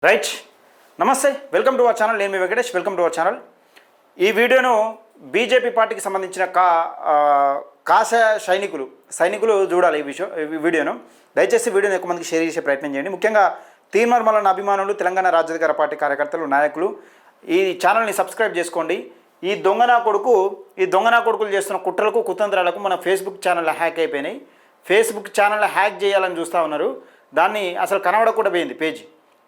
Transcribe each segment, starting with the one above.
Right. నమస్తే, welcome to our channel. నేను మీ Venkatesh. Welcome to our channel. ఈ వీడియోను బీజేపీ పార్టీకి సంబంధించిన కాష సైనికులు చూడాలి. ఈ వీడియోను దయచేసి వీడియోని ఎక్కువ మందికి షేర్ చేసే ప్రయత్నం చేయండి. ముఖ్యంగా తీన్మార్ మల్లన్న అభిమానులు, తెలంగాణ రాజ్యాధికార పార్టీ కార్యకర్తలు, నాయకులు ఈ ఛానల్ని సబ్స్క్రైబ్ చేసుకోండి. ఈ దొంగనా కొడుకులు చేస్తున్న కుట్రలకు కుతంత్రాలకు మన ఫేస్బుక్ ఛానల్ హ్యాక్ అయిపోయినాయి. ఫేస్బుక్ ఛానల్ హ్యాక్ చేయాలని చూస్తూ ఉన్నారు. దాన్ని అసలు కనబడకుండా పోయింది.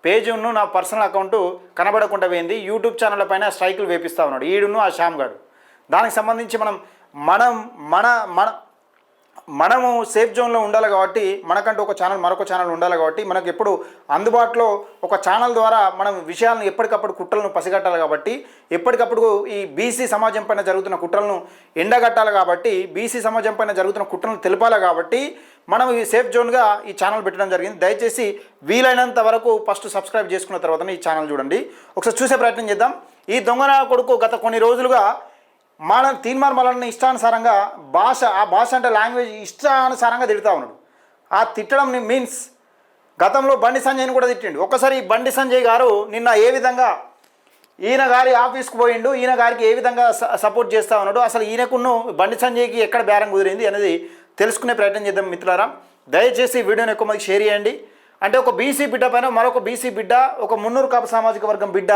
పేజీను నా పర్సనల్ అకౌంట్ కనబడకుండా పోయింది. యూట్యూబ్ ఛానళ్ళ పైన స్ట్రైకులు వేపిస్తూ ఉన్నాడు ఈడును ఆ శ్యామ్ గారు. దానికి సంబంధించి మనము సేఫ్ జోన్లో ఉండాలి కాబట్టి, మనకంటూ ఒక ఛానల్ మరొక ఛానల్ ఉండాలి కాబట్టి, మనకు ఎప్పుడు అందుబాటులో ఒక ఛానల్ ద్వారా మనం విషయాలను ఎప్పటికప్పుడు కుట్రలను పసిగట్టాలి కాబట్టి, ఎప్పటికప్పుడు ఈ బీసీ సమాజం పైన జరుగుతున్న కుట్రలను ఎండగట్టాలి కాబట్టి, బీసీ సమాజం పైన జరుగుతున్న కుట్రలను తెలపాలి కాబట్టి మనం ఈ సేఫ్ జోన్గా ఈ ఛానల్ పెట్టడం జరిగింది. దయచేసి వీలైనంత వరకు ఫస్ట్ సబ్స్క్రైబ్ చేసుకున్న తర్వాత ఈ ఛానల్ చూడండి. ఒకసారి చూసే ప్రయత్నం చేద్దాం. ఈ దొంగన కొడుకు గత కొన్ని రోజులుగా తీన్మార్ మల్లన్న ఇష్టానుసారంగా ఆ భాష అంటే లాంగ్వేజ్ ఇష్టానుసారంగా తిడుతూ ఉన్నాడు. ఆ తిట్టడం మీన్స్ గతంలో బండి సంజయ్ని కూడా తిట్టిండు. ఒక్కసారి బండి సంజయ్ గారు నిన్న ఏ విధంగా ఈయన గారి ఆఫీస్కి పోయిండు, ఈయన గారికి ఏ విధంగా సపోర్ట్ చేస్తూ ఉన్నాడు, అసలు ఈయనకును బండి సంజయ్కి ఎక్కడ బేరం కుదిరింది అనేది తెలుసుకునే ప్రయత్నం చేద్దాం మిత్రులారా. దయచేసి వీడియోని ఎక్కువ మందికి షేర్ చేయండి. అంటే ఒక బీసీ బిడ్డ పైన మరొక బీసీ బిడ్డ, ఒక మున్నూరు కాపు సామాజిక వర్గం బిడ్డ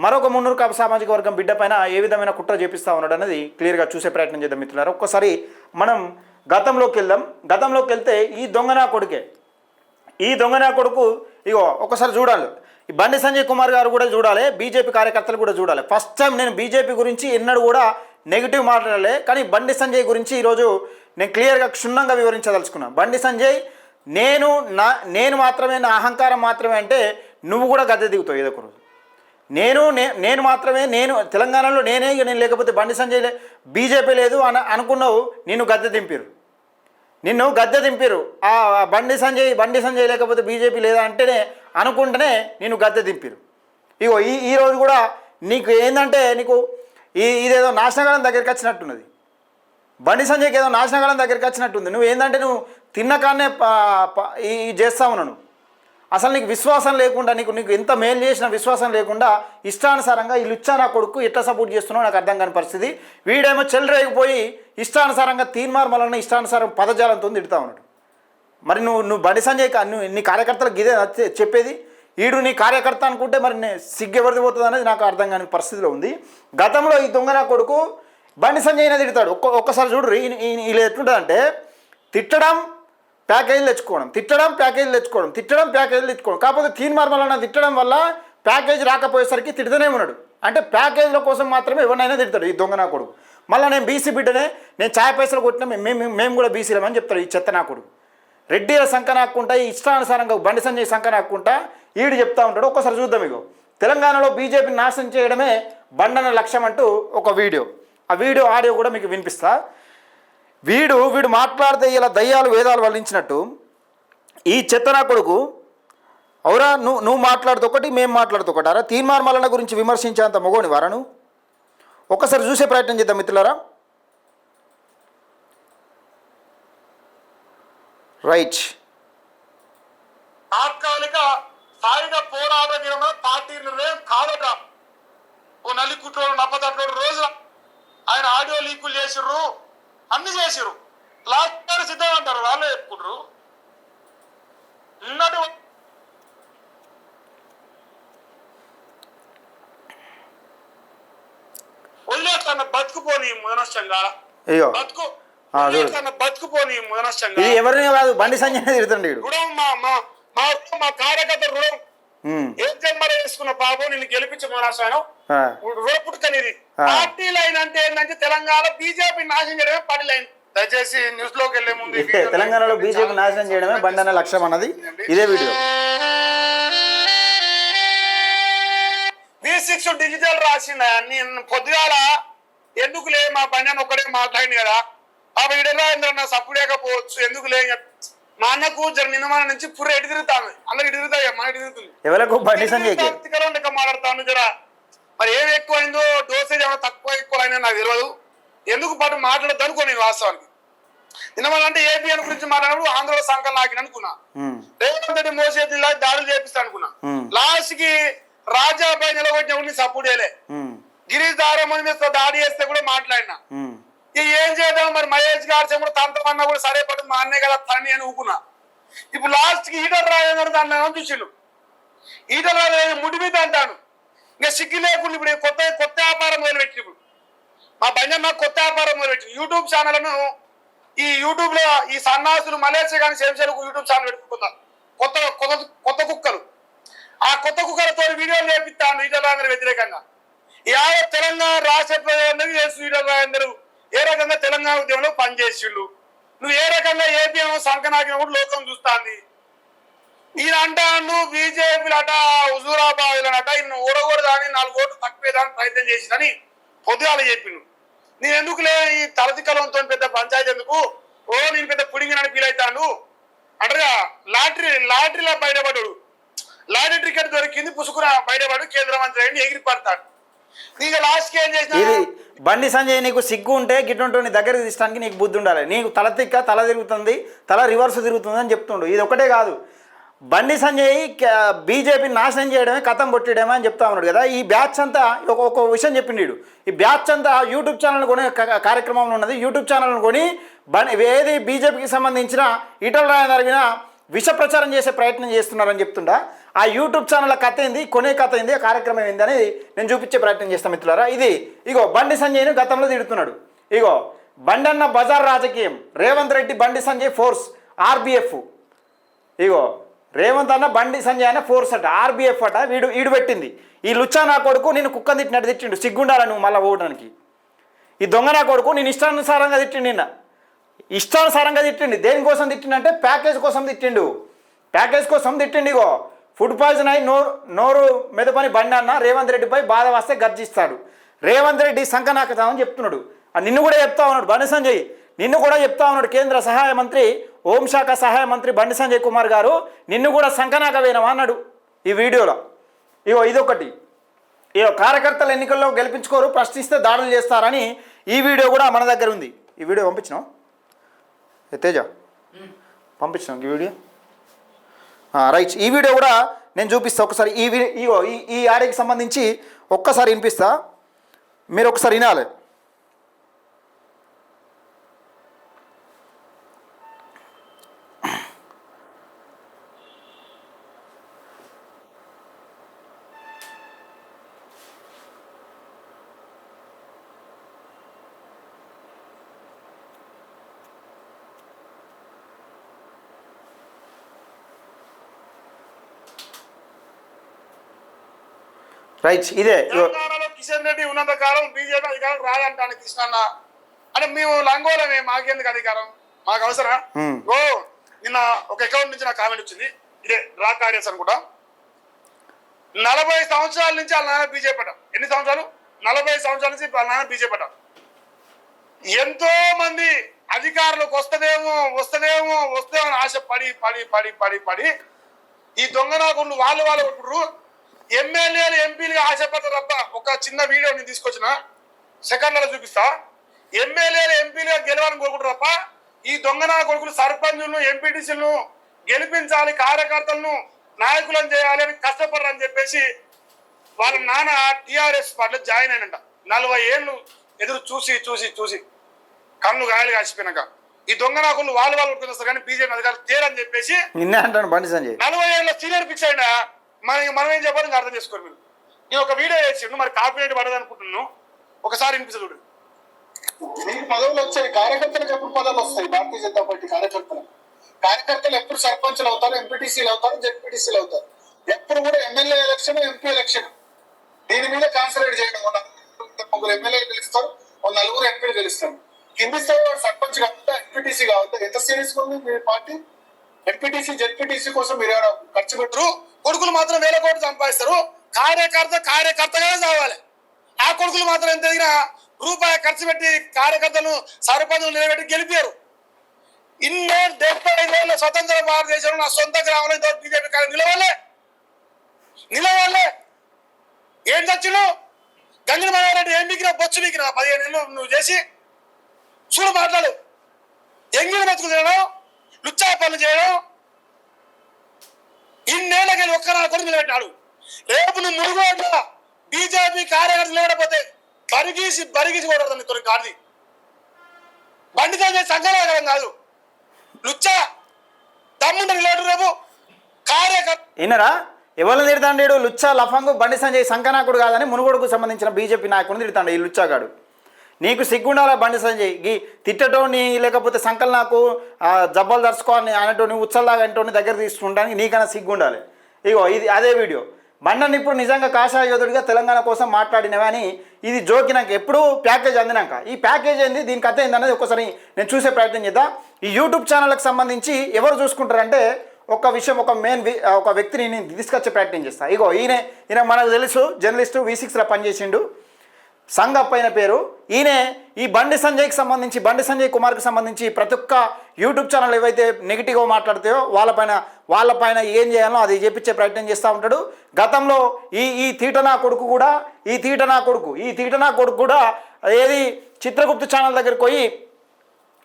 మరొక మున్నూరు కాపు సామాజిక వర్గం బిడ్డ పైన ఏ విధమైన కుట్ర చేపిస్తూ ఉన్నాడు అనేది క్లియర్గా చూసే ప్రయత్నం చేద్దాం మిత్రులారా. ఒక్కసారి మనం గతంలోకి వెళ్తే ఈ దొంగనా కొడుకు ఇగో ఒకసారి చూడాలి. ఈ బండి సంజయ్ కుమార్ గారు కూడా చూడాలి, బీజేపీ కార్యకర్తలు కూడా చూడాలి. ఫస్ట్ టైం నేను బీజేపీ గురించి ఎన్నడూ కూడా నెగిటివ్ మాట్లాడలే, కానీ బండి సంజయ్ గురించి ఈరోజు నేను క్లియర్గా క్షుణ్ణంగా వివరించదలుచుకున్నాను. బండి సంజయ్ నేను మాత్రమే, నా అహంకారం మాత్రమే అంటే నువ్వు కూడా గద్దె దిగుతావు ఏదో ఒక రోజు. నేను మాత్రమే, నేను తెలంగాణలో నేను లేకపోతే బండి సంజయ్ బీజేపీ లేదు అనుకున్నావు. నిన్ను గద్దె దింపారు. ఆ బండి సంజయ్ లేకపోతే బీజేపీ లేదా అంటేనే అనుకుంటేనే నిన్ను గద్దె దింపారు. ఇగో ఈరోజు కూడా నీకు ఏంటంటే ఇదేదో నాశనకాలం దగ్గరికి వచ్చినట్టున్నది. బండి సంజయ్కి ఏదో నాశనకాలం దగ్గరికి వచ్చినట్టుంది. నువ్వు ఏంటంటే నువ్వు తిన్నకాన్నే చేస్తా ఉన్నాను. అసలు నీకు విశ్వాసం లేకుండా, నీకు ఎంత మేలు చేసిన విశ్వాసం లేకుండా ఇష్టానుసారంగా ఈ లుచ్చానా కొడుకు ఎట్లా సపోర్ట్ చేస్తున్నావు నాకు అర్థం కాని పరిస్థితి. వీడేమో చెల్లరేగిపోయి ఇష్టానుసారంగా తీన్మార్ మల్లన్న ఇష్టానుసారం పదజాలంతో తిడుతూ ఉన్నాడు. మరి నువ్వు బండి సంజయ్ నీ కార్యకర్తలకు ఇదే చెప్పేది? ఈడు నీ కార్యకర్త అనుకుంటే మరి సిగ్గెవరిది పోతుంది అనేది నాకు అర్థం కాని పరిస్థితిలో ఉంది. గతంలో ఈ దొంగనా కొడుకు బండి సంజయ్నే తిడతాడు. ఒక్కసారి చూడు ఇలా ఎట్లుంటుంది అంటే తిట్టడం ప్యాకేజీలు తెచ్చుకోవడం. కాకపోతే తీన్మార్ మల్లన్న తిట్టడం వల్ల ప్యాకేజీ రాకపోయేసరికి తిడుతూనే ఉన్నాడు. అంటే ప్యాకేజీల కోసం మాత్రమే ఎవరినైనా తిడతాడు ఈ దొంగనా కొడుకు. మళ్ళీ నేను బీసీ బిడ్డనే, నేను ఛాయ్ పైసలు కొట్టినా మేము కూడా బీసీలమని చెప్తాడు ఈ చెత్త నా కొడుకు. రెడ్డిల సంఖ నాక్కుంటా, ఈ ఇష్టానుసారంగా బండి సంజయ్ సంఖ నాక్కుంటా ఈడు చెప్తా ఉంటాడు. ఒక్కసారి చూద్దాం. ఇగో తెలంగాణలో బీజేపీని నాశనం చేయడమే బండన లక్ష్యం అంటూ ఒక వీడియో, ఆడియో కూడా మీకు వినిపిస్తా. వీడు మాట్లాడితే ఇలా దయ్యాలు వేదాలు వల్లించినట్టు ఈ చెత్తనా కొడుకు అవురా నువ్వు మాట్లాడుతూ ఒకటి, మేము మాట్లాడుతూ ఒకటి. అరా తీన్మార్ మల్లన్న గురించి విమర్శించేంత మొగోని వారాను. ఒక్కసారి చూసే ప్రయత్నం చేద్దాం మిత్రులారా. రైట్. తాత్కాలిక సాయుధ పోరాట విరమణ పార్టీ నిర్ణయం కాదట. ఓ నల్లి కుట్రోడు నప్పదట్లోడు రోజు ఆయన ఆడియో లీకులు చేసిర్రు, అన్ని చేసిర్రు. లాస్ట్ సిద్ధం అంటారు, వాళ్ళే చెప్పుకుంటారు. నిన్నటి వదిలేస్తాను బతుకుపోని మనశ్యంగా బతుకుపోని మనశ్యంగా ఎవరిని కాదు బండి సంజయ్ తిడుతుండే రుణం మా కార్యకర్త రుణం ఏం జన్మర చేసుకున్న పాపం నిన్ను గెలిపించే మనసాను రుణపుట్టుకనేది. పార్టీ లైన్ అంటే ఏంటంటే తెలంగాణ బీజేపీ నాశనం చేయడమే పార్టీ లైన్. దయచేసి న్యూస్ లోకి వెళ్లే ముందు తెలంగాణలో బీజేపీ నాశనం చేయడమే బండన లక్ష్యం అన్నది ఇదే వీడియో. V6 డిజిటల్ రాసిందా పొద్దుగాల ఎందుకులే మా బండి ఒక్కడే మాట్లాడింది కదా, ఆ వీడేంద్ర సప్పుడు లేకపోవచ్చు ఎందుకులే. మా అన్నకు నిన్నమాన నుంచి పుర్ర ఎటు తిరుగుతాను, అందరు ఇటు తిరుగుతాయి, మన ఇటు తిరుగుతుంది. మాట్లాడతాను జరా. మరి ఏం ఎక్కువైందో, డోసేజ్ ఏమైనా తక్కువ ఎక్కువ అయినా నాకు తెలియదు. ఎందుకు పాటు మాట్లాడద్దు అనుకో నేను వాస్తవానికి. నిన్నమంటే ఏపీఎన్ గురించి మాట్లాడినప్పుడు ఆంధ్రలో సంకల్ నాకిన అనుకున్నా, రేవంత్ రెడ్డి మోసేదిలా దాడులు చేపిస్తా అనుకున్నా. లాస్ట్ కి రాజాపై నిలబడిన సపోర్ట్ చేయలే, గిరీష్ దారమణి మీద దాడి చేస్తే కూడా మాట్లాడినా. ఏం చేద్దాం మరి, మహేష్ గారు కూడా తంతమన్నా కూడా సరే పడుతుంది, మా అన్నే కదా తని అని ఊకున్నా. ఇప్పుడు లాస్ట్ కి ఈటల రాజేందర్ దాన్ని చూసిండు, ఈటల రాజేందర్ ముడి మీద అంటాను. ఇంకా సిగ్గు లేకుండా ఇప్పుడు కొత్త వ్యాపారం మొదలుపెట్టి, ఇప్పుడు మా బంజన్న కొత్త వ్యాపారం మొదలుపెట్టి యూట్యూబ్ ఛానల్ను, ఈ యూట్యూబ్ లో ఈ సన్నాసులు మలేషియా కానీ శంషలకు యూట్యూబ్ ఛానల్ పెట్టుకుంటారు, కొత్త కుక్కలు. ఆ కొత్త కుక్కలతో వీడియోలు చేపిస్తాను ఈటల రాజేందర్ వ్యతిరేకంగా. తెలంగాణ రాష్ట్ర ప్రజలందరూ చేస్తూ ఈటల రాజేందర్ ఏ రకంగా తెలంగాణ ఉద్యమంలో పనిచేసిండు, నువ్వు ఏ రకంగా ఏపీఎం సంకనాకిన కూడా లోకం చూస్తాంది. ఈయన అంటాను బీజేపీలట హుజూరాబాద్ ఇన్ని ఓడకూడదని 4 ఓట్లు తక్కువేదానికి ప్రయత్నం చేసిందని పొద్దుగాల చెప్పిండు. నేను ఎందుకులే ఈ తలతికలంతో పెద్ద పంచాయతీ ఎందుకు, నేను పెద్ద పుడింగినని ఫీల్ అవుతాను అంటారుగా. లాటరీలో బయటపడ్డాడు, లాటరీ టికెట్ దొరికింది పుసుకురా బయటపడు, కేంద్ర మంత్రి అయ్యి ఎగిరి పడతాడు. నీకు లాస్ట్ కి ఏం చేసిన బండి సంజయ్, నీకు సిగ్గు ఉంటే గిట్టుంటూ నీ దగ్గరికి తీసడానికి నీకు బుద్ధి ఉండాలి. నీకు తల తిరుగుతుంది, తల రివర్స్ తిరుగుతుంది అని చెప్తుండు. ఇది ఒకటే కాదు, బండి సంజయ్ బీజేపీ నాశనం చేయడమే కథం కొట్టడమే అని చెప్తా ఉన్నాడు కదా. ఈ బ్యాచ్ అంతా ఒక విషయం చెప్పిండు, ఈ బ్యాచ్ అంతా యూట్యూబ్ ఛానల్ కొని కార్యక్రమంలో ఉన్నది. యూట్యూబ్ ఛానల్ కొని ఏది బీజేపీకి సంబంధించిన ఈటల రాజేందర్ మీద విష ప్రచారం చేసే ప్రయత్నం చేస్తున్నారని చెప్తుండా. ఆ యూట్యూబ్ ఛానల్ కథ ఏంది, కొనే కథ ఏంది, ఆ కార్యక్రమం ఏంది అనేది నేను చూపించే ప్రయత్నం చేస్తాను మిత్రులారా. ఇది ఇగో బండి సంజయ్ను గతంలో తిడుతున్నాడు. ఇగో బండన్న బజార్ రాజకీయం, రేవంత్ రెడ్డి బండి సంజయ్ ఫోర్స్ ఆర్బీఎఫ్. ఇగో రేవంత్ అన్న బండి సంజయ్ అన్న ఫోర్స్ అట, ఆర్బీఎఫ్ అట. వీడు పెట్టింది. ఈ లుచ్చా నా కొడుకు నేను కుక్కని తిట్టినట్టు తిట్టిండు, సిగ్గుండాల నువ్వు మళ్ళీ ఓడడానికి. ఈ దొంగ నా కొడుకు నేను ఇష్టానుసారంగా తిట్టిండు, నిన్న ఇష్టానుసారంగా తిట్టిండు. దేనికోసం తిట్టిండంటే ప్యాకేజ్ కోసం తిట్టిండు, ప్యాకేజ్ కోసం తిట్టిండు. ఇగో ఫుడ్ పాయిజన్ అయి నోరు మెదపని బండి అన్న రేవంత్ రెడ్డిపై బాధ వస్తే గర్జిస్తాడు. రేవంత్ రెడ్డి సంకనాకుతామని చెప్తున్నాడు. నిన్ను కూడా చెప్తా ఉన్నాడు బండి సంజయ్, నిన్ను కూడా చెప్తా ఉన్నాడు కేంద్ర సహాయ మంత్రి, హోంశాఖ సహాయ మంత్రి బండి సంజయ్ కుమార్ గారు నిన్ను కూడా సంకనాక వేయనమా అన్నాడు ఈ వీడియోలో. ఇగో ఇదొకటి, ఇగో కార్యకర్తలు ఎన్నికల్లో గెలిపించుకోరు, ప్రశ్నిస్తే దాడులు చేస్తారని ఈ వీడియో కూడా మన దగ్గర ఉంది. ఈ వీడియో పంపించినాం తేజ, పంపించినాం ఈ వీడియో. రైట్, ఈ వీడియో కూడా నేను చూపిస్తా ఒకసారి. ఈ యాడకి సంబంధించి ఒక్కసారి వినిపిస్తా, మీరు ఒకసారి వినాలి. రైట్, ఇదే తెలంగాణలో కిషన్ రెడ్డి ఉన్నంత కాలం బీజేపీ అధికారం రాదంటాను కృష్ణన్న. అంటే మేము లంగోలమే, మాకెందుకు అధికారం, మాకు అవసరం. నిన్న ఒక అకౌంట్ నుంచి నాకు కామెంట్ వచ్చింది, ఇదే రా కార్యస్ అనుకుంటా. 40 సంవత్సరాల నుంచి వాళ్ళ నాన్న బీజేపీ పడ్డాం. ఎన్ని సంవత్సరాలు? 40 సంవత్సరాల నుంచి వాళ్ళ నాన్న బీజేపీ పడ్డాం. ఎంతో మంది అధికారులకు వస్తదేమో అని ఆశ పడి పడి పడి పడి పడి ఈ దొంగ నాకుళ్ళు వాళ్ళు కొట్టుర్రు. ఎమ్మెల్యేలు ఎంపీలుగా ఆశపడతారు తప్ప, ఒక చిన్న వీడియో నేను తీసుకొచ్చిన సెకండ్లలో చూపిస్తా. ఎమ్మెల్యేలు ఎంపీలుగా గెలవాలని కోరుకుంటారు తప్ప ఈ దొంగనా కొడుకులు సర్పంచులను ఎంపీటీసీలను గెలిపించాలి, కార్యకర్తలను నాయకులను చేయాలి అని కష్టపడరని చెప్పేసి వాళ్ళ నాన్న టీఆర్ఎస్ పార్టీలో జాయిన్ అయినంట. 40 ఏళ్ళు ఎదురు చూసి చూసి చూసి కన్ను గాయలు కాసిపోయినాక ఈ దొంగ నాకులు వాళ్ళు కొట్టుకొస్తారు కానీ బీజేపీ అధికారులు తేరని చెప్పేసి 40 ఏళ్ళ సీనియర్ ఫిక్స్ అయినా మనం ఏం చెప్పాలి అర్థం చేసుకోరు. మీరు నేను ఒక వీడియో వేసిండు, మరి కాపీరైట్ పడదు అనుకుంటున్నాను, ఒకసారి వినిపించ చూడు. మీకు పదవులు వచ్చాయి, కార్యకర్తలకు ఎప్పుడు పదవులు వస్తాయి? భారతీయ జనతా పార్టీ కార్యకర్తలు ఎప్పుడు సర్పంచ్లు అవుతారు, ఎంపీటీసీలు అవుతారు, జెడ్పీటీసీలు అవుతారు. ఎప్పుడు కూడా ఎమ్మెల్యే ఎలక్షన్, ఎంపీ ఎలక్షన్ దీని మీద కాన్సన్ట్రేట్ చేయడం. 3 ఎమ్మెల్యేలు గెలుస్తారు, 4 ఎంపీలు గెలుస్తారు. కింది స్థాయి సర్పంచ్ కావద్దా, ఎంపీటీసీ కావద్దా? ఎంత సీరియస్ ఉంది మీ పార్టీ? ఎంపీటీసీ జెడ్పీటీసీ కోసం మీరు ఏమైనా ఖర్చు పెట్టరు? కొడుకులు మాత్రం 1000 కోట్లు సంపాదిస్తారు. కార్యకర్తగానే చావాలి. ఆ కొడుకులు మాత్రం ఎంత దగ్గర రూపాయి ఖర్చు పెట్టి కార్యకర్తలను సర్పంచులు నిలబెట్టి గెలిపారు. 75 ఏళ్ళ స్వతంత్ర భారతదేశంలో నా సొంత గ్రామంలో ఇంతవరకు బీజేపీ నిలవాలే. ఏం చచ్చును గంగిన మనోహర్ రెడ్డి ఏం మిగిలిన బొచ్చు మిగిలిన 15 ఏళ్ళు నువ్వు చేసి చూడు మాట్లాడు. ఎంగిలి బతుకు చేయడం, లుచ్చా పనులు చేయడం, ఇన్నేళ్ళకి ఒక్క నా కొడుకు నిలబెట్టాడు. రేపు నువ్వు మురుగోట బీజేపీ కార్యకర్తలు లేకపోతే బరిగీసి కొడతాను నీతో కాదు. బండితో సంఘాలు కాదు, లుచ్చా తమ్ముండ నిలబెట్టు రేపు కార్యకర్త. విన్నరా ఎవరిని తిడతాండేడు? లుచ్చా లఫంగు బండి సంజయ్ సంకనాకుడు కాదని మునుగోడుకు సంబంధించిన బీజేపీ నాయకుడిని తిడతాడు ఈ లుచ్చాగాడు. నీకు సిగ్గుండాలా బండి సంజయ్? తిట్టటోని లేకపోతే సంకల్ నాకు జబ్బలు దర్చుకోవాలని అనేటోని ఉచ్చల్లాగా అంటోని దగ్గర తీసుకుంటానికి నీకన్నా సిగ్గుండాలి. ఇగో ఇది అదే వీడియో. బండని ఇప్పుడు నిజంగా కాషాయ యోధుడిగా తెలంగాణ కోసం మాట్లాడినవి అని ఇది జోకినాక ఎప్పుడు ప్యాకేజ్ అందినాక ఈ ప్యాకేజ్ ఏంది, దీని కథ ఏందనేది ఒకసారి నేను చూసే ప్రయత్నం చేద్దాం. ఈ యూట్యూబ్ ఛానల్కి సంబంధించి ఎవరు చూసుకుంటారంటే ఒక విషయం, ఒక వ్యక్తిని నేను తీసుకొచ్చే ప్రయత్నం చేస్తాను. ఇగో ఈయన మనకు తెలుసు, జర్నలిస్టు V6లో పనిచేసిండు, సంగప్ప అయిన పేరు. ఈయనే ఈ బండి సంజయ్ కుమార్కి సంబంధించి ప్రతి ఒక్క యూట్యూబ్ ఛానల్ ఏవైతే నెగిటివ్గా మాట్లాడతాయో వాళ్ళపైన ఏం చేయాలో అది చెప్పించే ప్రయత్నం చేస్తూ ఉంటాడు. గతంలో ఈ తీటనా కొడుకు కూడా ఏది చిత్రగుప్త ఛానల్ దగ్గరికి పోయి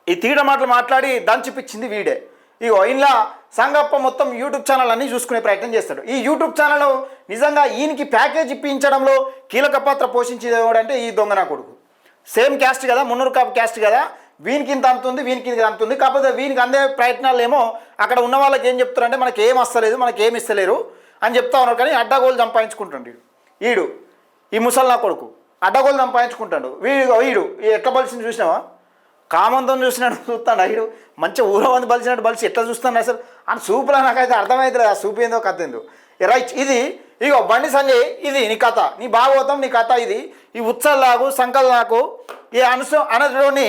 ఈ తీట మాటలు మాట్లాడి దంచిపించింది వీడే. ఇగో ఇలా సంగప్ప మొత్తం యూట్యూబ్ ఛానల్ అన్నీ చూసుకునే ప్రయత్నం చేస్తాడు. ఈ యూట్యూబ్ ఛానల్ నిజంగా ఈయనకి ప్యాకేజ్ ఇప్పించడంలో కీలక పాత్ర పోషించేది ఎవడంటే ఈ దొంగనా కొడుకు. సేమ్ క్యాస్ట్ కదా, మున్నూరు కాపు క్యాస్ట్ కదా, వీనికి ఇంత అంతుంది, వీనికి ఇంత అంతుంది. కాకపోతే వీనికి అందే ప్రయత్నాలు ఏమో అక్కడ ఉన్న వాళ్ళకి ఏం చెప్తారంటే మనకి ఏం వస్తలేదు, మనకి ఏమి ఇస్తలేరు అని చెప్తా ఉన్నారు. కానీ అడ్డగోలు సంపాదించుకుంటాడు ఈ ముసల్నా కొడుకు, అడ్డగోలు సంపాదించుకుంటాడు. వీడు ఎట్లా బలిసింది చూసినావా? కామంతం చూసినట్టు చూస్తాడు. వీడు మంచి ఊరో మంది బలిసినట్టు బలిసి ఎట్లా చూస్తాడు అసలు ఆ సూపులో నాకైతే అర్థమవుతుంది. ఆ సూపు ఏందో కథ ఏందో. రైట్, ఇగో బండి సంజయ్, ఇది నీ కథ, నీ భాగవతం, నీ కథ ఇది. ఈ ఉత్సల్లాగు సంకల్నాకు ఈ అనటుని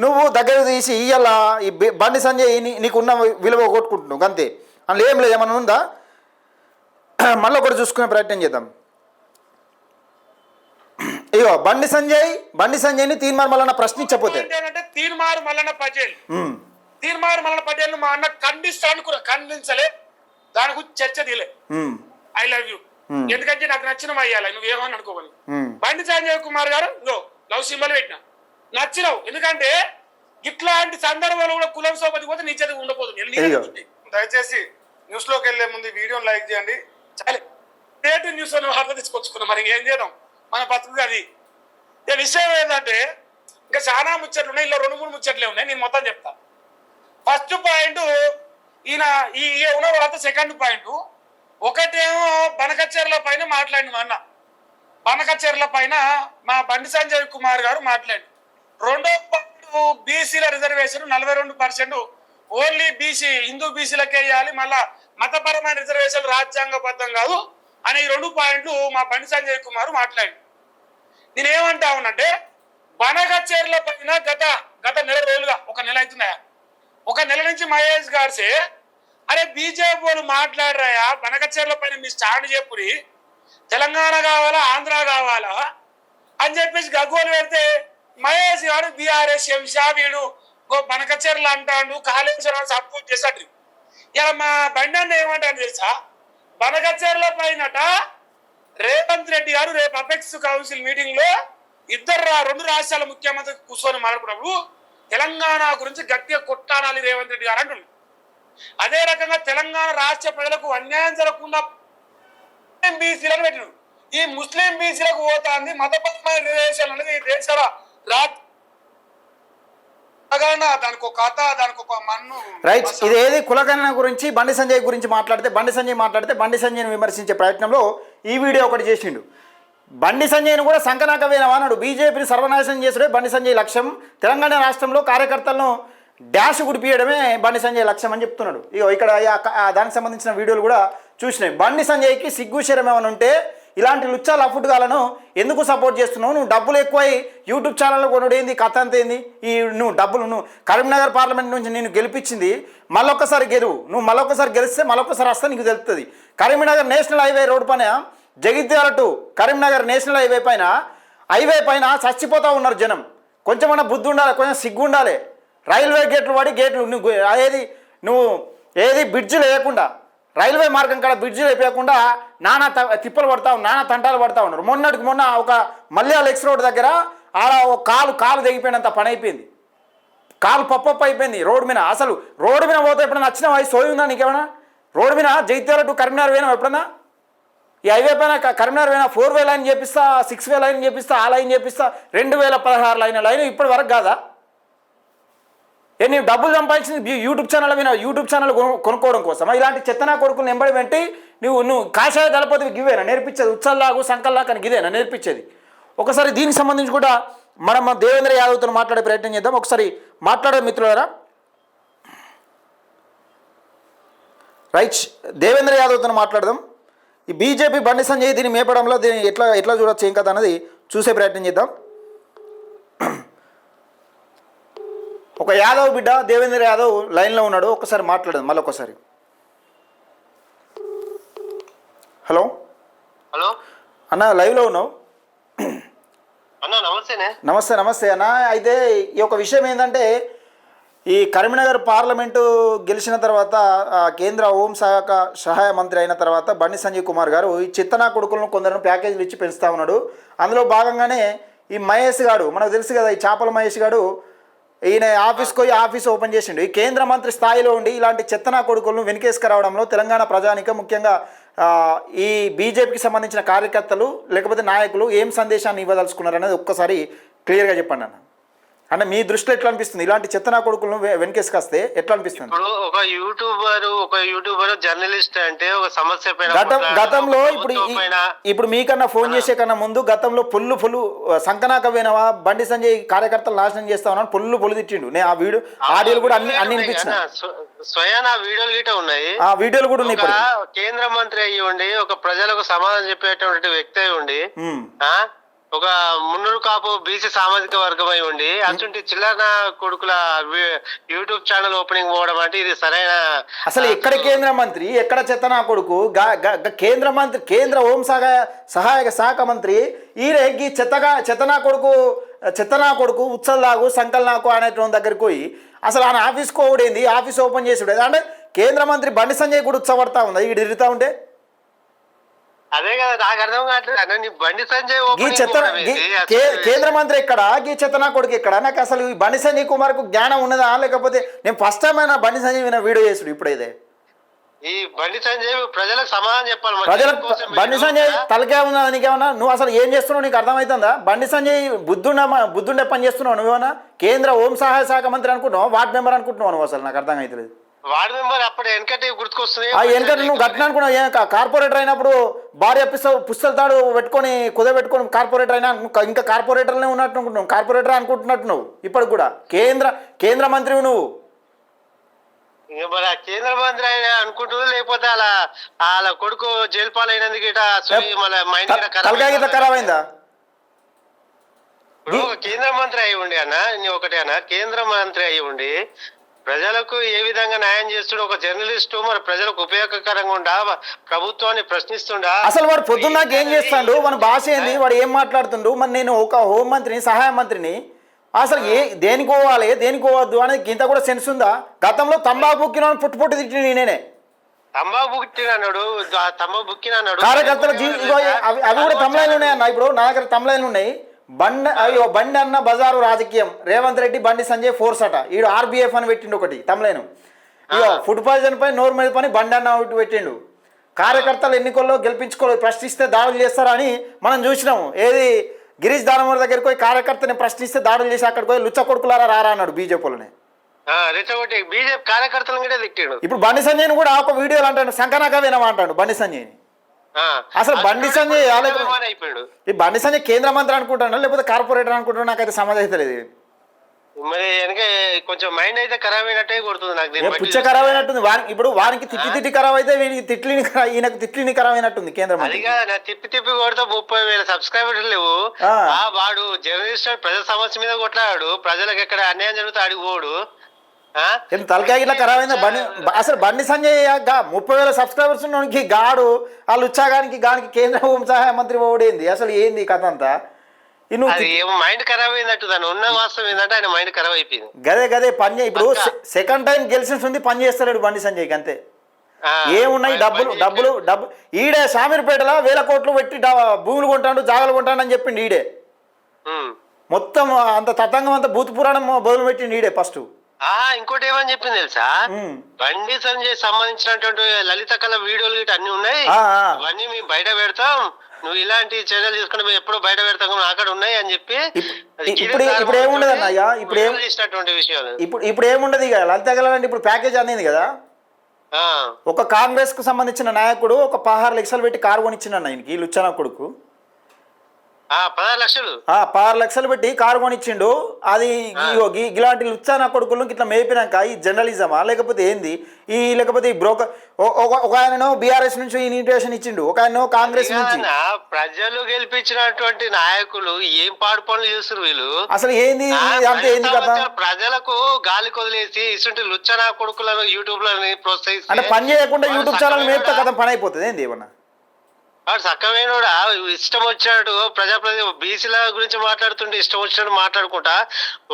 నువ్వు దగ్గర తీసి ఇవాళ ఈ బండి సంజయ్ నీకున్న విలువ కొట్టుకుంటున్నావు అంతే. అందులో ఏం లేదు, ఏమన్నా ఉందా? మళ్ళీ ఒకటి చూసుకునే ప్రయత్నం చేద్దాం. ఇగో బండి సంజయ్ని తీన్మార్ మల్లన్న ప్రశ్నించకపోతే తీన్మార్ మల్లన్న పటేల్ మా అన్న ఖండించలే, దాని గురించి చర్చ తీలే. ఐ లవ్ యూ, ఎందుకంటే నాకు నచ్చిన అయ్యాలి, నువ్వేమని అనుకోవాలి. బండి సంజయ్ కుమార్ గారు లవ్ సింబల్ పెట్టిన నచ్చినావు, ఎందుకంటే ఇట్లాంటి సందర్భంలో కూడా కులం సోపతి పోతే నీ చేతికి ఉండపోతుంది. దయచేసి న్యూస్ లోకి వెళ్లే ముందు వీడియోని లైక్ చేయండి. చాలా రేటు న్యూస్ అని వార్త తీసుకొచ్చుకున్నాం, మరి ఏం చేద్దాం, మన పత్రిక అది. విషయం ఏంటంటే ఇంకా చాలా ముచ్చట్లు ఉన్నాయి, ఇలా 2-3 ముచ్చట్లే ఉన్నాయి, నేను మొత్తం చెప్తా. ఫస్ట్ పాయింట్ ఈయన ఈ ఉన్న తర్వాత సెకండ్ పాయింట్ ఒకటేమో బనకచెర్ల పైన మాట్లాడిన మా అన్న, బనకచెర్ల పైన మా బండి సంజయ్ కుమార్ గారు మాట్లాడి. రెండో పాయింట్ బీసీల రిజర్వేషన్ 42% ఓన్లీ హిందూ బీసీలకే వేయాలి, మళ్ళా మతపరమైన రిజర్వేషన్ రాజ్యాంగబద్ధం కాదు అని ఈ 2 పాయింట్లు మా బండి సంజయ్ కుమార్ మాట్లాడి. నేనేమంటా ఉన్నంటే బనకచెర్ల పైన గత నెల రోజులుగా, 1 నెల అవుతుందా, 1 నెల నుంచి మహేష్ గారిసే అరే బీజేపీ వాళ్ళు మాట్లాడరాయా, బనకచెర్ల పైన మీ స్టాండ్ చెప్పురి, తెలంగాణ కావాలా ఆంధ్ర కావాలా అని చెప్పేసి గగ్గోలు పెడితే మహేష్ గారు బీఆర్ఎస్ ఎంషా వీడు బనకచెర్ల అంటాడు, కాళేశ్వరం సపోర్ట్ చేశాడు. ఇలా మా బండి అన్న ఏమంటారు తెలుసా, బనకచెర్ల పైనట రేవంత్ రెడ్డి గారు రేపు అపెక్స్ కౌన్సిల్ మీటింగ్ లో 2 రాష్ట్రాల ముఖ్యమంత్రి కూర్చొని మాట్లాడుకున్నప్పుడు తెలంగాణ గురించి గట్టిగా కొట్టాడాలి రేవంత్ రెడ్డి గారు అంటున్నారు. అదే రకంగా తెలంగాణ రాష్ట్ర ప్రజలకు అన్యాయం జరగకుండా బీసీలను పెట్టినారు. ఈ ముస్లిం బీసీలకు పోతాంది మతపరమైన రిలేషన్ అనేది దేశాల దానికి ఒక కథ, దానికి ఒక మన్ను. రైట్, ఇది ఏది కులగణన గురించి బండి సంజయ్ గురించి మాట్లాడితే బండి సంజయ్ని విమర్శించే ప్రయత్నంలో ఈ వీడియో ఒకటి చేసిండు. బండి సంజయ్ను కూడా సంకనాకవేనవా అన్నాడు. బీజేపీని సర్వనాశనం చేసుడే బండి సంజయ్ లక్ష్యం, తెలంగాణ రాష్ట్రంలో కార్యకర్తలను డాష్ గుడిపియడమే బండి సంజయ్ లక్ష్యం అని చెప్తున్నాడు. ఇక ఇక్కడ దానికి సంబంధించిన వీడియోలు కూడా చూసినాయి. బండి సంజయ్కి సిగ్గుశరం ఏమైనా ఉంటే ఇలాంటి లుచ్చా లఫుట్గాలను ఎందుకు సపోర్ట్ చేస్తున్నావు? నువ్వు డబ్బులు ఎక్కువై యూట్యూబ్ ఛానల్లో కొనుడు ఏంది, కథ అంత ఏంది? నువ్వు కరీంనగర్ పార్లమెంట్ నుంచి నేను గెలిపించింది మళ్ళొక్కసారి నువ్వు మళ్ళొక్కసారి గెలిస్తే మళ్ళొక్కసారి వస్తే నీకు తెలుస్తుంది. కరీంనగర్ నేషనల్ హైవే రోడ్డు పైన Jagtial to Karimnagar national highway పైన చచ్చిపోతూ ఉన్నారు జనం. కొంచెమన్నా బుద్ధి ఉండాలి, కొంచెం సిగ్గు ఉండాలి. రైల్వే గేట్లు నువ్వు బ్రిడ్జిలు వేయకుండా, రైల్వే మార్గం కాడ బ్రిడ్జిలు వేయకుండా నానా తిప్పలు పడతావు, నానా తంటాలు పడతా ఉన్నారు. మొన్న ఒక మల్యాల ఎక్స్ రోడ్ దగ్గర ఆడ ఒక కాలు తెగిపోయినంత పని అయిపోయింది. కాలు పప్ప అయిపోయింది రోడ్డు మీద. అసలు రోడ్డు మీద పోతే ఎప్పుడైనా నచ్చినావా? సోయి ఉందా నీకేమన్నా? రోడ్డు మీద జైత్యాల టు కరీంనగర్ పోయినావు ఎప్పుడన్నా? ఈ హైవే పైన కరీంనగర్ పోయినా 4 వే లైన్ చేపిస్తా, 6 వే లైన్ చేపిస్తా, ఆ లైన్ చేపిస్తా, 2016 లైన్ ఇప్పటి వరకు కాదా? నీవు డబ్బులు సంపాదించింది యూట్యూబ్ ఛానల్ మీద, యూట్యూబ్ ఛానల్ కొనుక్కోవడం కోసమా? ఇలాంటి చెత్తనా కొడుకుని ఎంబడి పెట్టి నువ్వు కాషాయ దళపతి గివేనా నేర్పించేది? ఉత్సల్లాగు సంకల్లాగా అని గిదేనా నేర్పించేది? ఒకసారి దీనికి సంబంధించి కూడా మనం దేవేంద్ర యాదవ్తో మాట్లాడే ప్రయత్నం చేద్దాం. ఒకసారి మాట్లాడే మిత్రులారా. రైట్, దేవేంద్ర యాదవ్తో మాట్లాడదాం. ఈ బీజేపీ బండి సంజయ్ దీన్ని మేపడంలో దీన్ని ఎట్లా చూడొచ్చు ఏం కదా అన్నది చూసే ప్రయత్నం చేద్దాం. ఒక యాదవ్ బిడ్డ దేవేంద్ర యాదవ్ లైన్లో ఉన్నాడు, ఒకసారి మాట్లాడదాం మళ్ళీ ఒకసారి. హలో హలో అన్న, లైవ్లో ఉన్నావు అన్న? నమస్తేనే. నమస్తే అన్న. అయితే ఈ యొక్క విషయం ఏంటంటే, ఈ కరీంనగర్ పార్లమెంటు గెలిచిన తర్వాత కేంద్ర హోంశాఖ సహాయ మంత్రి అయిన తర్వాత బండి సంజయ్ కుమార్ గారు ఈ చిత్తనా కొడుకులను కొందరు ప్యాకేజీలు ఇచ్చి పెంచుతా ఉన్నాడు. అందులో భాగంగానే ఈ మహేష్ గారు, మనకు తెలుసు కదా, ఈ చేపల మహేష్ గారు ఈయన ఆఫీస్కి పోయి ఆఫీస్ ఓపెన్ చేసిండు. ఈ కేంద్ర మంత్రి స్థాయిలో ఉండి ఇలాంటి చెత్తనా కొడుకులను వెనుకేసుకురావడంలో తెలంగాణ ప్రజానికం, ముఖ్యంగా ఈ బీజేపీకి సంబంధించిన కార్యకర్తలు లేకపోతే నాయకులు ఏం సందేశాన్ని ఇవ్వదలుచుకున్నారు అనేది ఒక్కసారి క్లియర్గా చెప్పండి అన్న. అంటే మీ దృష్టిలో ఎట్లా అనిపిస్తుంది ఇలాంటి చెత్తనా కొడుకులను వెనకేసుకొస్తే ఎట్లా అనిపిస్తుంది? ఇప్పుడు ఒక యూట్యూబర్ జర్నలిస్ట్ అంటే ఒక సమస్య పైన గతంలో ఇప్పుడు మీకన్నా ఫోన్ చేసే కన్నా ముందు గతంలో పొల్లు సంకనాక పోయినవా బండి సంజయ్ కార్యకర్తలు నాశనం చేస్తా ఉన్నాను పొల్లు తిట్టిండు. నేను ఆ వీడియో ఆడియోలు కూడా అన్ని వినిపించిన స్వయాన వీడియోలు గిట్ట ఉన్నాయి. ఆ వీడియోలు కూడా ఉన్నాయి. కేంద్ర మంత్రి అయ్యి ఉండి ఒక ప్రజలకు సమాధానం చెప్పేటువంటి వ్యక్తి అయి ఉండి ఒక మున్నూరు కాపు బీసీ సామాజిక వర్గం అయి ఉండి అటువంటి చిల్లర కొడుకుల యూట్యూబ్ ఛానల్ ఓపెనింగ్ పోవడం అంటే ఇది సరైన? అసలు ఎక్కడ కేంద్ర మంత్రి, ఎక్కడ చెత్తనా కొడుకు? కేంద్ర మంత్రి, కేంద్ర హోంశాఖ సహాయక శాఖ మంత్రి ఈయన ఈ చెత్తనా కొడుకు ఉత్సల్లాగు సంకల్నాకు అనేటువంటి దగ్గరికి పోయి అసలు ఆయన ఆఫీస్ కోవడేంది, ఆఫీస్ ఓపెన్ చేసి అంటే కేంద్ర మంత్రి బండి సంజయ్ కూడా ఉత్సపడతా ఉందా ఈడు తిరుగుతా ఉంటే? అదే కదా నాకు అర్థం కావట్లేదు. బండి సంజయ్ కేంద్ర మంత్రి ఎక్కడ, ఈ చెత్తనా కొడుకు ఎక్కడ? నాకు అసలు ఈ బండి సంజయ్ కుమార్ కు జ్ఞానం ఉన్నదా? లేకపోతే నేను ఫస్ట్ టైం అయినా బండి సంజయ్ విన వీడియో చేసుడు ఇప్పుడైతే. ఈ బండి సంజయ్ ప్రజలకు సమాధానం చెప్పాలి. ప్రజలకు బండి సంజయ్ తలకే ఉన్నదా నీకేమన్నా? నువ్వు అసలు ఏం చేస్తున్నావు నీకు అర్థమవుతుందా? బండి సంజయ్ బుద్ధుండే పని చేస్తున్నావు నువ్వేమన్నా? కేంద్ర హోం సహాయ శాఖ మంత్రి అనుకుంటున్నావు, వార్డు మెంబర్ అనుకుంటున్నావు నువ్వు? అసలు నాకు అర్థం అవుతలేదు. వార్డు మెంబర్ అప్పుడు వెనకటి గుర్తుకొస్తుంది. వెనకటి నువ్వు గట్టిన అనుకున్నావు. కార్పొరేటర్ అయినప్పుడు భార్య పుస్తల తాడు పెట్టుకొని కుదబెట్టుకొని కార్పొరేటర్ అయినా ఇంకా కార్పొరేటర్నే ఉన్నట్టు అనుకుంటున్నావు, కార్పొరేటర్ అనుకుంటున్నట్టు నువ్వు ఇప్పుడు కూడా కేంద్ర మంత్రివి నువ్వు. మరి కేంద్ర మంత్రి అనుకుంటున్నా, లేకపోతే అలా కొడుకు జైలు పాలైనందుకు ఖరాబ్ అయిందా? కేంద్ర మంత్రి అయి ఉండి ఒకటే కేంద్ర మంత్రి అయి ఉండి ప్రజలకు ఏ విధంగా న్యాయం చేస్తుడు? ఒక జర్నలిస్టు మరి ప్రజలకు ఉపయోగకరంగా ఉండా, ప్రభుత్వాన్ని ప్రశ్నిస్తుండా? అసలు వాడు పొద్దున్నాక ఏం చేస్తాడు? మన భాష ఏంది? వాడు ఏం మాట్లాడుతుండు? మరి నేను ఒక హోంమంత్రిని, సహాయ మంత్రిని, అసలు దేనికి పోవాలి దేనికి పోవద్దు అనేది ఇంత కూడా సెన్స్ ఉందా? గతంలో తంబాకు బుక్కిన పుట్టు తిట్టిన నేనే. తంబాకు బుక్కిన అన్నాడు కార్యకర్తల అవి కూడా తమిళనాడు ఉన్నాయి అన్న. ఇప్పుడు నా దగ్గర తమిళనాడు ఉన్నాయి. బండి అన్న బజారు రాజకీయం, రేవంత్ రెడ్డి బండి సంజయ్ ఫోర్స్ అట. ఈడు ఆర్బీఎఫ్ అని పెట్టిండు ఒకటి తమిళను. ఫుడ్ పాయిజన్ పై నోరు మీద పని బండి అన్న ఒకటి పెట్టిండు. కార్యకర్తలు ఎన్నికల్లో గెలిపించుకోలేదు, ప్రశ్నిస్తే దాడులు చేస్తారని మనం చూసినాము. ఏది గిరీష్ దానమూరి దగ్గరికి పోయి కార్యకర్తని ప్రశ్నిస్తే దాడులు చేసి అక్కడికి పోయి లుచ్చ కొడుకులారా రారా అన్నాడు బీజేపీలోనే. బీజేపీ కార్యకర్తలను కూడా తిట్టాడు. ఇప్పుడు బండి సంజయ్ని కూడా ఒక వీడియోలు అంటాడు సంకనాక వినమంటాడు బండి సంజయ్ని. అసలు బండి సంజయ్ ఈ బండి సంజయ్ కేంద్ర మంత్రి అనుకుంటాను లేకపోతే కార్పొరేటర్ అనుకుంటున్నా నాకైతే సమాధానం అయితే లేదు. మరి కొంచెం మైండ్ అయితే ఖరాబ్ అయినట్టే కొడుతుంది నాకు. పుచ్చ ఖరాబ్ అయినట్టుంది. ఇప్పుడు వానికి తిట్టి ఖరాబ్ అయితే ఈయనకు తిట్లిని ఖరాబ్ అయినట్టుంది కేంద్ర మంత్రి. తిప్పి కొడితే 30,000 సబ్స్క్రైబర్లు లేవు. వాడు జర్నలిస్ట్ ప్రజల సమస్య మీద కొట్లాడాడు, ప్రజలకు ఎక్కడ అన్యాయం జరుగుతూ అడిగిపోడు. తలకాయ ఇట్లా ఖరాబ్ అయిందా? అసలు బండి సంజయ్ 30,000 సబ్స్క్రైబర్స్ ఉన్నోనికి గాడు వాళ్ళు ఉత్సాహానికి కేంద్ర హోం సహాయ మంత్రి ఓడేంది? అసలు ఏంది కథ అంతా? మైండ్ ఖరాబ్ అయినట్టు ఉన్న వాస్తవం ఏంటంటే ఆయన మైండ్ ఖరాబ్ అయిపోయింది. గదే పని ఇప్పుడు సెకండ్ టైం గెలిచిన పని చేస్తాడు బండి సంజయ్కి అంతే. ఏమున్నాయి డబ్బులు ఈడే షామీర్పేటలో 1,000 కోట్లు పెట్టి భూములు కొంటాడు, జాగాలు కొంటాడు అని చెప్పిండు ఈడే. మొత్తం అంత తతంగం అంతా భూత పురాణం మొదలు పెట్టి నీడే ఫస్ట్. ఇంకోటి ఏమని చెప్పింది తెలుసా, బండి సంజయ్ సంబంధించినటువంటి లలిత కళ వీడియోలు గిట్ట అన్ని ఉన్నాయి, అవన్నీ మేము బయట పెడతాం, నువ్వు ఇలాంటి చర్యలు తీసుకుంటే మేము ఎప్పుడో బయట పెడతాం అక్కడ ఉన్నాయి అని చెప్పి ఇప్పుడు ఏముండదు అన్నయ్య, చేసినటువంటి విషయాలు ఇప్పుడు ఏముండదు ఇక లలిత కళ అంటే ఇప్పుడు ప్యాకేజ్ అందింది కదా. ఒక కాంగ్రెస్ కు సంబంధించిన నాయకుడు ఒక 16 లక్షలు పెట్టి కారు కొనిచ్చిండు ఆయనకి, లుచ్చనా కొడుకు 16 లక్షలు 16 లక్షలు పెట్టి కారు కొనిచ్చిండు. అది ఇలాంటి లుచ్చనా కొడుకులు ఇట్లా మేపినాక ఈ జర్నలిజమా లేకపోతే ఏంది లేకపోతే ఈ బ్రోకర్. ఒక ఆయనను బీఆర్ఎస్ నుంచి ఇన్విటేషన్ ఇచ్చిండు, ఒక ఆయన కాంగ్రెస్ నుంచి. ప్రజలు గెలిపించినటువంటి నాయకులు ఏం పాడు పనులు చేస్తారు వీళ్ళు, అసలు ఏంది అంటే ఏంది కదా, ప్రజలకు గాలి కొదిలేసి ఇటువంటి లుచ్చనా కొడుకులను యూట్యూబ్ లని ప్రోత్సహిస్తే అంటే పని చేయకుండా యూట్యూబ్ ఛానల్ మేపితే కదా పని అయిపోతుంది ఏంది ఏమన్నా. వాడు చక్కమైన ఇష్టం వచ్చినట్టు బీసీల గురించి మాట్లాడుతుంటే ఇష్టం వచ్చినట్టు మాట్లాడుకుంటా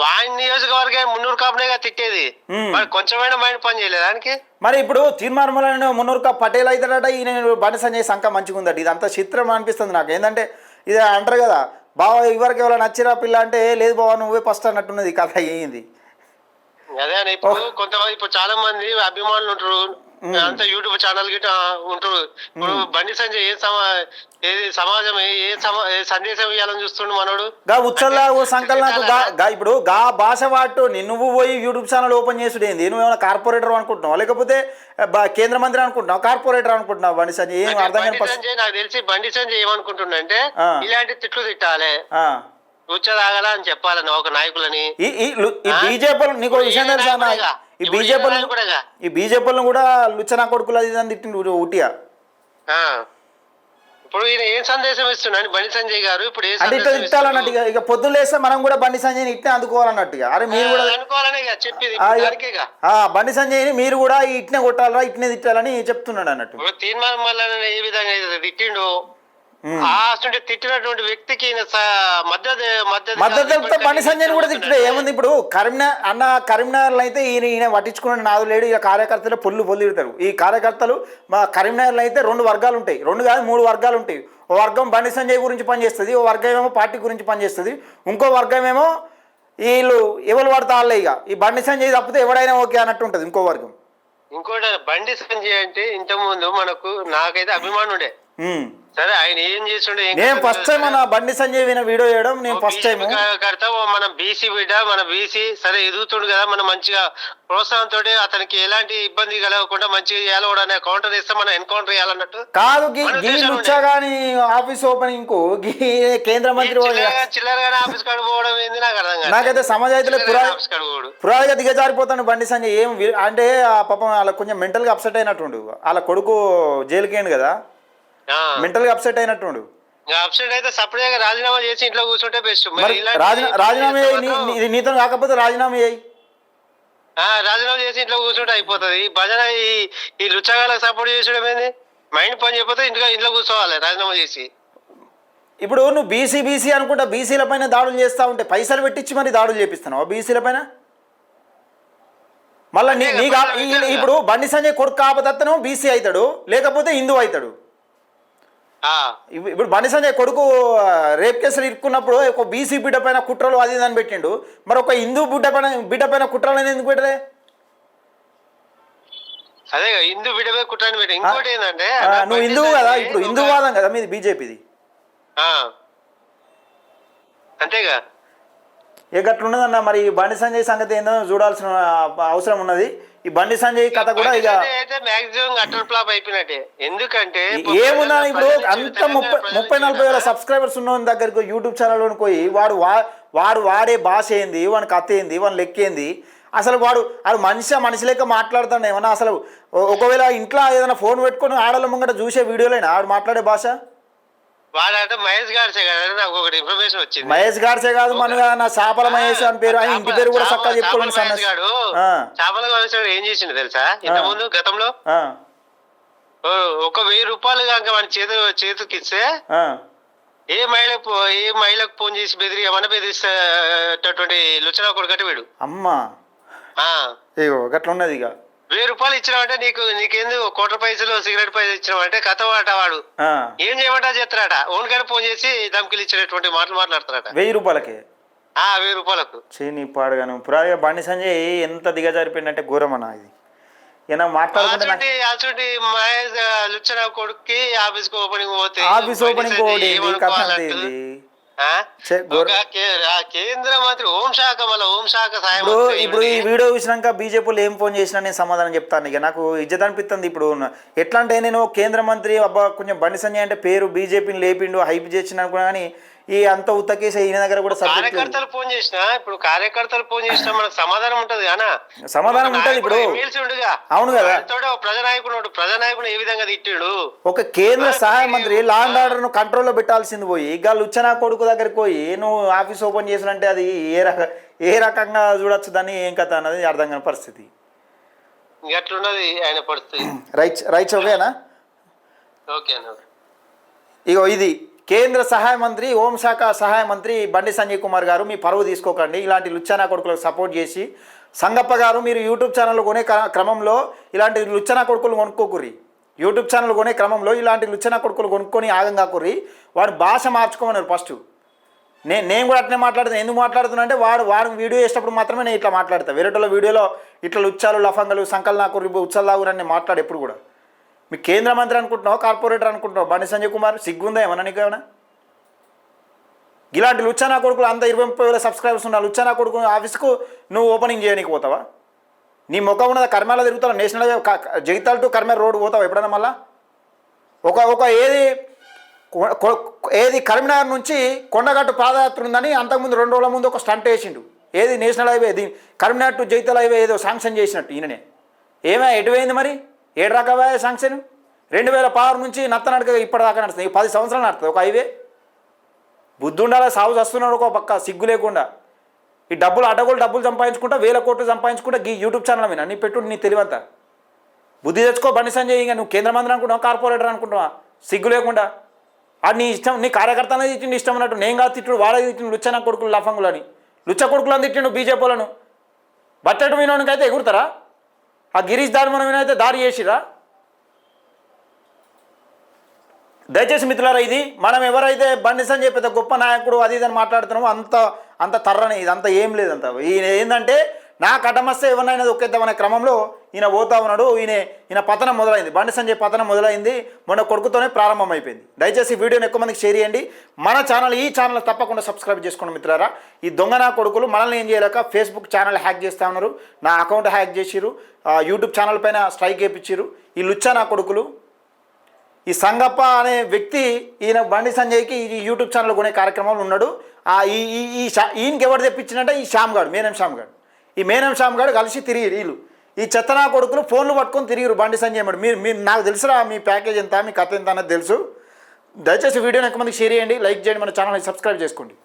వాడి నియోజకవర్గం మున్నూరు కాపునేగా తిట్టేది, వాడు కొంచెమైనా మైండ్ పని చేయలేదు దానికి. మరి ఇప్పుడు తీర్మానం మున్నూరు కాపు పటేల్ అవుతాడట, ఈయన బండి సంజయ్ సంఖ మంచిగా ఉందట. ఇది అంతా చిత్రం అనిపిస్తుంది నాకు. ఏంటంటే ఇది అంటారు కదా, బావ ఎవరికి ఎవరైనా నచ్చిరా పిల్ల అంటే లేదు బావ నువ్వే ఫస్ట్ అన్నట్టున్నది కథ. ఏంది అదే అని ఇప్పుడు కొంతమంది ఇప్పుడు చాలా మంది అభిమానులు ఉంటారు, అంతా యూట్యూబ్ ఛానల్ గిట్ట ఉంటారు. ఇప్పుడు బండి సంజయ్ ఏది సమాజం ఏ సందేశం ఇవ్వాలని చూస్తుండు మనోడు. ఉచ్చల్లా సంకల్ నాకు ఇప్పుడు గా భాష వాటు నువ్వు పోయి యూట్యూబ్ ఛానల్ ఓపెన్ చేసుడు ఏంది, నువ్వేమైనా కార్పొరేటర్ అనుకుంటున్నావు లేకపోతే కేంద్ర మంత్రి అనుకుంటున్నావు, కార్పొరేటర్ అనుకుంటున్నావు? బండి సంజయ్ ఏం అర్థం కాని నాకు తెలిసి బండి సంజయ్ ఏమనుకుంటున్నా అంటే ఇలాంటి తిట్లు తిట్టాలి, ఉచ్చదాగల అని చెప్పాలని ఒక నాయకులని. ఈ బీజేపీ నీకు విషయం తెలుసా, ఈ బీజేపీలను కూడా లుచ్చనా కొడుకులు అది అని తిట్టిండు ఊటిగా. ఇప్పుడు ఈయన ఏం సందేశం ఇస్తున్నాడు బండి సంజయ్ గారు? ఇప్పుడు అంటే ఇట్లా తిట్టాలన్నట్టుగా, ఇక పొద్దున్న లేస్తే మనం కూడా బండి సంజయ్ని ఇట్నే అందుకోవాలన్నట్టుగా. అరే మీరు కూడా అనుకోవాలనే చెప్పేది, బండి సంజయ్ని మీరు కూడా ఇట్నే కొట్టాలరా ఇట్నే తిట్టాలని చెప్తున్నాడు అన్నట్టు. తీర్మానం వల్ల ఏ విధంగా తిట్టిండు, తిట్టినటువంటి వ్యక్తికి మద్దతు బండి సంజయ్ కూడా తిట్టాడు. ఏముంది ఇప్పుడు కరీంనగర్లో అయితే ఈయన పట్టించుకున్న నాదు లేడు. ఇక కార్యకర్తలు పొల్లు తిడతారు. ఈ కార్యకర్తలు మా కరీంనగర్లో అయితే 2 వర్గాలు ఉంటాయి, 2 కాదు 3 వర్గాలు ఉంటాయి. ఓ వర్గం బండి సంజయ్ గురించి పనిచేస్తుంది, ఓ వర్గం ఏమో పార్టీ గురించి పనిచేస్తుంది, ఇంకో వర్గం ఏమో వీళ్ళు ఎవరు పడతా వాళ్ళే. ఇక ఈ బండి సంజయ్ తప్పితే ఎవడైనా ఓకే అన్నట్టు ఉంటుంది ఇంకో వర్గం. ఇంకోటి బండి సంజయ్ అంటే ఇంతకుముందు నాకైతే అభిమానం ఉండే. సరే ఆయన ఏం చేస్తుండే, నేను ఫస్ట్ టైం మన బండి సంజయ్ వీడియో చేయడం నేను ఫస్ట్ టైం. మన బీసీ బిడ్డ, మన బీసీ సరే ఎదుగుతుండు కదా, మనం మంచిగా ప్రోత్సాహంతో అతనికి ఎలాంటి ఇబ్బంది కలగకుండా మంచిగా చేయాలి, కౌంటర్ ఇస్తే మనం ఎన్కౌంటర్ చేయాలన్నట్టు కాదు. కానీ ఆఫీస్ ఓపెనింగ్ కు కేంద్ర మంత్రి చిల్లరగానే ఆఫీస్ కాడ పోవడం ఏంది నాకు అర్థం కాదు. నాకైతే సమాజాయితీలో పురాగా దిగజారిపోతాను బండి సంజయ్. ఏం అంటే పాపం వాళ్ళకి కొంచెం మెంటల్ గా అప్సెట్ అయినట్టుండు, వాళ్ళ కొడుకు జైలుకి అయింది కదా, మెంటల్ గా అప్సెట్ అయినట్టుండు. అప్సెట్ అయితే సపరేట్ గా రాజీనామా చేసి ఇంట్లో కూర్చుంటే బెస్ట్. రాజీనామా నీతో కాకపోతే రాజీనామా చేయి, రాజీనామా చేసి ఇంట్లో కూర్చుంటే అయిపోతుంది. భజన ఈ లుచ్చగాలకు సపోర్ట్ చేసడం ఏంది, మైండ్ పని చేయకపోతే ఇంట్లో కూర్చోవాలి రాజీనామా చేసి. ఇప్పుడు నువ్వు బీసీ అనుకుంటా బీసీల పైన దాడులు చేస్తా ఉంటే పైసలు పెట్టించి మరి దాడులు చేపిస్తున్నావు బీసీల పైన. మళ్ళీ ఇప్పుడు బండి సంజయ్ కొడుకు కాకపోతే బీసీ అవుతాడు, లేకపోతే హిందూ అవుతాడు. ఇప్పుడు బండి సంజయ్ కొడుకు రేప్ కేసులు ఇరుక్కున్నప్పుడు ఒక బీసీ బిడ్డ పైన కుట్రలు అది అని పెట్టిండు, మరి ఒక హిందూ బిడ్డ పైన కుట్రలు అనేది ఎందుకు పెట్టలే? అదే హిందూ బిడ్డ పైన కుట్రని పెట్టి. ఇంకోటి ఏంటంటే నువ్వు హిందువు కదా, ఇప్పుడు హిందూ వాదం కదా మీది బీజేపీది, అంతేగా. ఏ గట్లున్నదన్న మరి బండి సంజయ్ సంగతి ఏందో చూడాల్సిన అవసరం ఉన్నది. ఈ బండి సంజయ్ కథ కూడా ఇక మాక్సిమం అటర్ ఫ్లాప్ అయిపోయినట్టే. ఎందుకంటే ఏమున్నా ఇప్పుడు అంత 30-40 వేల సబ్స్క్రైబర్స్ ఉన్న దగ్గరికి యూట్యూబ్ ఛానల్లో పోయి వాడు వాడే భాష ఏంది, వాడి కథ ఏంది, వాడి లెక్క ఏంది, అసలు వాడు మనిషి లెక్క మాట్లాడుతాడు ఏమన్నా? అసలు ఒకవేళ ఇంట్లో ఏదైనా ఫోన్ పెట్టుకొని ఆడల ముంగట చూసే వీడియోలైనా ఆడు మాట్లాడే భాష? వాడంటే మహేష్ గాడ్సే కదా, నాకు ఒకటి ఇన్ఫర్మేషన్ వచ్చింది. మహేష్ గాడ్సే కాదు మన నా చేపల మహేష్ అని పేరు, ఆయన ఇంటి పేరు కూడా చక్కగా చెప్పుకోండి. చేపల మహేష్ గారు ఏం చేసిండు తెలుసా, ఇంత ముందు గతంలో 1,000 రూపాయలు కనుక మన చేతికి ఇస్తే ఏ మహిళకు ఫోన్ చేసి బెదిరిస్తేటువంటి లుచ్చనా కొడుకట్టు వీడు. అమ్మా గట్లున్నది. ఇక 1,000 రూపాయలు ఇచ్చినావంటే నీకేంది 1 కోట్ల పైసలు సిగరెట్ పైసలు ఇచ్చినావంటే కథ వాట వాడు ఏం చేయమంటా చెప్తారట. ఓన్గానే ఫోన్ చేసి ధమ్కిలు ఇచ్చినటువంటి మాటలు మాట్లాడతారట 1,000 రూపాయలకి. 1000 రూపాయలకు. నీ పాడుగాను పురాగా బండి సంజయ్ ఎంత దిగజారిపోయిందంటే ఘోరమన్నా ఇది. ఏనా మాట్లాడుకుంటే అటువంటి మహేష్ లుచ్చన కొడుక్కి ఆఫీస్ ఓపెనింగ్ పోతే ఆఫీస్ ఓపెనింగ్ కేంద్ర మంత్రి హోంశాఖ మళ్ళీ హోంశాఖ సాయం. ఇప్పుడు ఈ వీడియో చూసినాక బీజేపీలో ఏం ఫోన్ చేసినా నేను సమాధానం చెప్తాను. ఇక నాకు ఇజ్జత్ అనిపిస్తుంది. ఇప్పుడు ఎట్లా అంటే నేను కేంద్ర మంత్రి అబ్బా కొంచెం బండి సంజయ్ అంటే పేరు బీజేపీని లేపిండు హైప్ చేసిన అనుకున్నా కానీ ఈ అంత ఉత్తకేసి ఈయన దగ్గర కూడా కార్యకర్తలు ఫోన్ చేసినా మనకు సమాధానం ఉంటది కదా. సమాధానం ఉంటది. ఇప్పుడు అవును కదా ప్రజానాయకుడు ఏ విధంగా తిట్టాడు. ఒక కేంద్ర సహాయ మంత్రి లా అండ్ ఆర్డర్ ను కంట్రోల్లో పెట్టాల్సింది పోయి ఇక లుచ్చనా కొడుకు దగ్గరికి పోయి నువ్వు ఆఫీస్ ఓపెన్ చేసినంటే అది ఏ రకంగా చూడొచ్చు దాన్ని ఏం కథ అన్నది అర్థం కాని పరిస్థితి. ఎట్లున్నది ఆయన పరిస్థితి. రైట్ ఓకేనా. ఓకే ఇగో ఇది కేంద్ర సహాయ మంత్రి హోంశాఖ సహాయ మంత్రి బండి సంజయ్ కుమార్ గారు, మీ పరువు తీసుకోకండి. ఇలాంటి లుచ్చనా కొడుకులకు సపోర్ట్ చేసి సంగప్ప గారు మీరు యూట్యూబ్ ఛానల్ కొనే క్రమంలో ఇలాంటి లుచ్చనా కొడుకులు కొనుక్కోకుర్రి. యూట్యూబ్ ఛానల్ కొనే క్రమంలో ఇలాంటి లుచ్చనా కొడుకులు కొనుక్కొని ఆగం కాకుర్రి. వాడు భాష మార్చుకోమన్నారు ఫస్ట్. నేను కూడా అట్నే మాట్లాడుతాను. ఎందుకు మాట్లాడుతున్నా అంటే వాడు వీడియో చేసేటప్పుడు మాత్రమే నేను ఇట్లా మాట్లాడతాను. వేరేటోళ్ళ వీడియోలో ఇట్లా లుచ్చాలు లఫంగలు సంకల్ నాకుర్రి ఉచ్చలు దాగురని నేను మాట్లాడు ఎప్పుడు కూడా. మీ కేంద్ర మంత్రి అనుకుంటున్నావు కార్పొరేటర్ అనుకుంటున్నావు బండి సంజయ్ కుమార్ సిగ్గుందా ఏమన్నా నీకు ఏమైనా? ఇలాంటి లుచ్చనా కొడుకులు అంత 20-30 సబ్స్క్రైబర్స్ ఉన్న లుచ్చనా కొడుకు ఆఫీస్కు నువ్వు ఓపెనింగ్ చేయడానికి పోతావా? నీ ముఖం ఉన్నది కర్మాల తిరుగుతావు. నేషనల్ జగిత్యాల టు కర్మాల రోడ్డు పోతావు ఎప్పుడన్నా మళ్ళా? ఒక ఏది కరీంనగర్ నుంచి కొండగట్టు పాదయాత్ర ఉందని అంతకుముందు 2 రోజుల ముందు ఒక స్టంట్ వేసిండు. ఏది national highway Karimnagar to Jagtial highway ఏదో శాంక్షన్ చేసినట్టు ఈయననే. ఏమే ఎటువైంది మరి? 7 రకాల శాంక్షన్ 2016 నుంచి నత్తనడక ఇప్పటిదాకా నడుస్తుంది. 10 సంవత్సరాలు నడుస్తుంది ఒక హైవే. బుద్ధి ఉండాలి. సాగు వస్తున్నాడు ఒక పక్క సిగ్గు లేకుండా. ఈ డబ్బులు సంపాదించుకుంటా 1000 కోట్లు సంపాదించుకుంటా ఈ యూట్యూబ్ ఛానల్ మీద నీ పెట్టు నీ తెలివంతా. బుద్ధి తెచ్చుకో బండి సంజయ్. ఇంకా నువ్వు కేంద్ర మంత్రి అనుకుంటున్నావు కార్పొరేటర్ అనుకుంటున్నావా? సిగ్గు లేకుండా. అది నీ ఇష్టం. నీ కార్యకర్త అనేది తిట్టిండు ఇష్టం అన్నట్టు. నేను కాదు తిట్టుడు వాడే తిట్టిండు లుచ్చనా కొడుకులు లఫంగులని లుచ్చ కొడుకులని తిట్టిండు బీజేపీలను. బట్టెటు వినోనికి అయితే ఎగురుతారా? ఆ గిరీష్ దారిమనం వినైతే దారి చేసిరా? దయచేసి మిత్రులారా ఇది మనం ఎవరైతే బండి సంజయ్ పెద్ద గొప్ప నాయకుడు అది ఇదని మాట్లాడుతున్నామో అంత తర్రని ఇదంతా ఏం లేదంత. ఈయన ఏంటంటే నా కటమస్తే ఎవరినైనా ఒక్కేద్దామనే క్రమంలో ఈయన పోతా ఉన్నాడు. ఈయన పతనం మొదలైంది. బండి సంజయ్ పతనం మొదలైంది మొన్న కొడుకుతోనే ప్రారంభం అయిపోయింది. దయచేసి వీడియోని ఎక్కువ మందికి షేర్ చేయండి. మన ఛానల్ ఈ ఛానల్ తప్పకుండా సబ్స్క్రైబ్ చేసుకోండి మిత్రులారా. ఈ దొంగనా కొడుకులు మనల్ని ఏం చేయలేక ఫేస్బుక్ ఛానల్ హ్యాక్ చేస్తూ ఉన్నారు. నా అకౌంట్ హ్యాక్ చేసిరు. యూట్యూబ్ ఛానల్ పైన స్ట్రైక్ వేయించారు. ఈ లుచ్చనా కొడుకులు. ఈ సంగప్ప అనే వ్యక్తి ఈయన బండి సంజయ్కి ఈ యూట్యూబ్ ఛానల్ కొనే కార్యక్రమంలో ఉన్నాడు. ఈయనకి ఎవరు తెప్పించినట్టే ఈ శ్యామ్ గాడు, మేనం శ్యామ్ గాడు. ఈ మేనం శ్యామ్ గాడు కలిసి తిరిగి వీళ్ళు ఈ చెత్తనా కొడుకులు ఫోన్లు పట్టుకొని తిరిగిరు బండి సంజయ్ మేడం. మీరు నాకు తెలుసురా మీ ప్యాకేజ్ ఎంత మీ కథ ఎంత అనేది తెలుసు. దయచేసి వీడియోని ఎక్కువ మందికి షేర్ చేయండి, లైక్ చేయండి, మన ఛానల్ని సబ్స్క్రైబ్ చేసుకోండి.